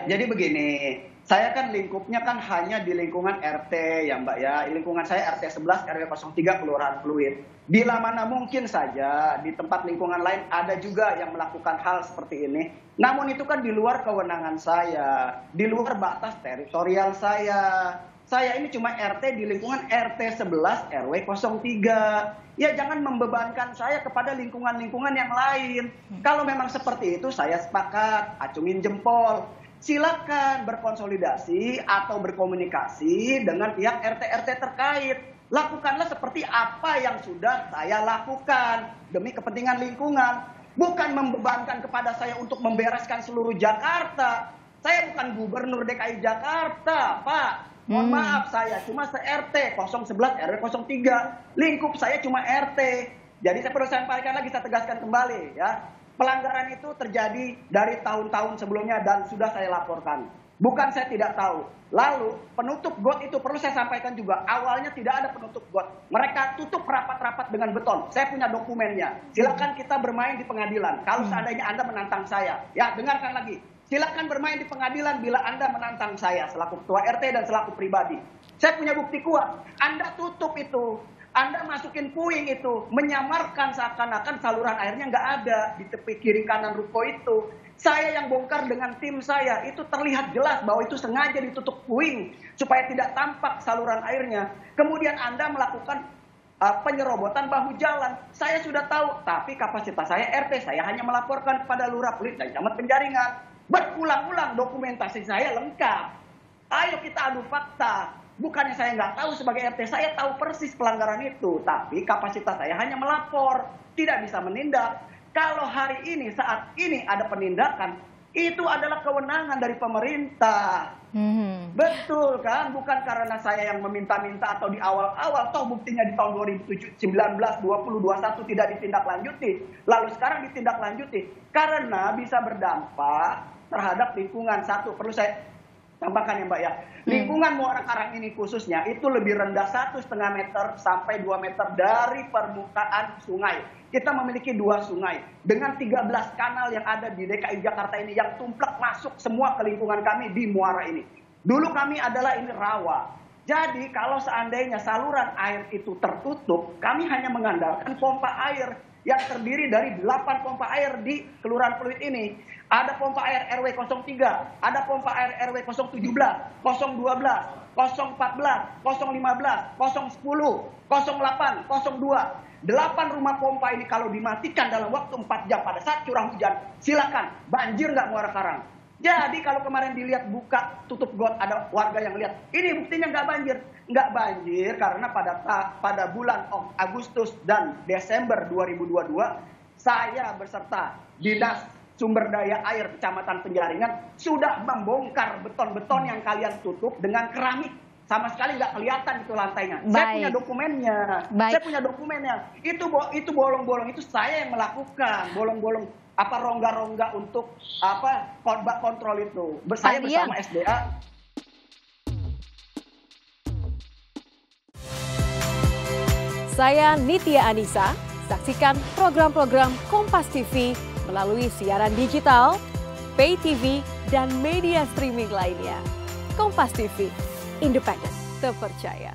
Ya, jadi begini, saya kan lingkupnya kan hanya di lingkungan RT ya Mbak ya, lingkungan saya RT 11 RW 03 Kelurahan Pluit. Bila mana mungkin saja di tempat lingkungan lain ada juga yang melakukan hal seperti ini, namun itu kan di luar kewenangan saya, di luar batas teritorial saya. Saya ini cuma RT di lingkungan RT 11 RW 03. Ya jangan membebankan saya kepada lingkungan-lingkungan yang lain. Kalau memang seperti itu saya sepakat, acungin jempol. Silakan berkonsolidasi atau berkomunikasi dengan pihak RT-RT terkait. Lakukanlah seperti apa yang sudah saya lakukan demi kepentingan lingkungan. Bukan membebankan kepada saya untuk membereskan seluruh Jakarta. Saya bukan gubernur DKI Jakarta, Pak. Mohon maaf, saya cuma se-RT 011 RW 03. Lingkup saya cuma RT. Jadi saya perlu sampaikan lagi, saya tegaskan kembali ya. Pelanggaran itu terjadi dari tahun-tahun sebelumnya dan sudah saya laporkan. Bukan saya tidak tahu. Lalu penutup got itu perlu saya sampaikan juga. Awalnya tidak ada penutup got. Mereka tutup rapat-rapat dengan beton. Saya punya dokumennya. Silakan kita bermain di pengadilan. Kalau seandainya Anda menantang saya. Ya, dengarkan lagi. Silakan bermain di pengadilan bila Anda menantang saya selaku ketua RT dan selaku pribadi. Saya punya bukti kuat. Anda tutup itu. Anda masukin puing itu, menyamarkan seakan-akan saluran airnya nggak ada di tepi kiri kanan ruko itu. Saya yang bongkar dengan tim saya, itu terlihat jelas bahwa itu sengaja ditutup puing supaya tidak tampak saluran airnya. Kemudian Anda melakukan penyerobotan bahu jalan. Saya sudah tahu, tapi kapasitas saya RT, saya hanya melaporkan kepada Lurah Pluit dan Camat Penjaringan. Berulang-ulang dokumentasi saya lengkap. Ayo kita adu fakta. Bukannya saya nggak tahu sebagai RT, saya tahu persis pelanggaran itu. Tapi kapasitas saya hanya melapor, tidak bisa menindak. Kalau hari ini, saat ini ada penindakan, itu adalah kewenangan dari pemerintah. Betul kan? Bukan karena saya yang meminta-minta atau di awal-awal. Toh buktinya di tahun 2019, 20, 21 tidak ditindaklanjuti. Lalu sekarang ditindaklanjuti. Karena bisa berdampak terhadap lingkungan. Satu, perlu saya tambahkan ya Mbak ya. Lingkungan Muara Karang ini khususnya itu lebih rendah 1,5 meter sampai 2 meter dari permukaan sungai. Kita memiliki 2 sungai dengan 13 kanal yang ada di DKI Jakarta ini yang tumplek masuk semua ke lingkungan kami di muara ini. Dulu kami adalah ini rawa. Jadi kalau seandainya saluran air itu tertutup, kami hanya mengandalkan pompa air yang terdiri dari 8 pompa air di Kelurahan Pluit ini. Ada pompa air RW 03, ada pompa air RW 017, 012, 014, 015, 010, 08, 02. 8 rumah pompa ini kalau dimatikan dalam waktu 4 jam pada saat curah hujan, silakan, banjir nggak Muara Karang. Jadi kalau kemarin dilihat buka tutup got, ada warga yang lihat, ini buktinya nggak banjir. Nggak banjir karena pada bulan Agustus dan Desember 2022, saya beserta Dinas Sumber Daya Air Kecamatan Penjaringan sudah membongkar beton-beton yang kalian tutup dengan keramik. Sama sekali nggak kelihatan itu lantainya. Baik. Saya punya dokumennya. Baik. Saya punya dokumennya. Itu bolong-bolong itu saya yang melakukan. Bolong-bolong rongga-rongga untuk kontrol itu. Saya bersama SDA. Saya Nitya Anissa. Saksikan program-program Kompas TV melalui siaran digital, pay TV, dan media streaming lainnya. Kompas TV, independen, terpercaya.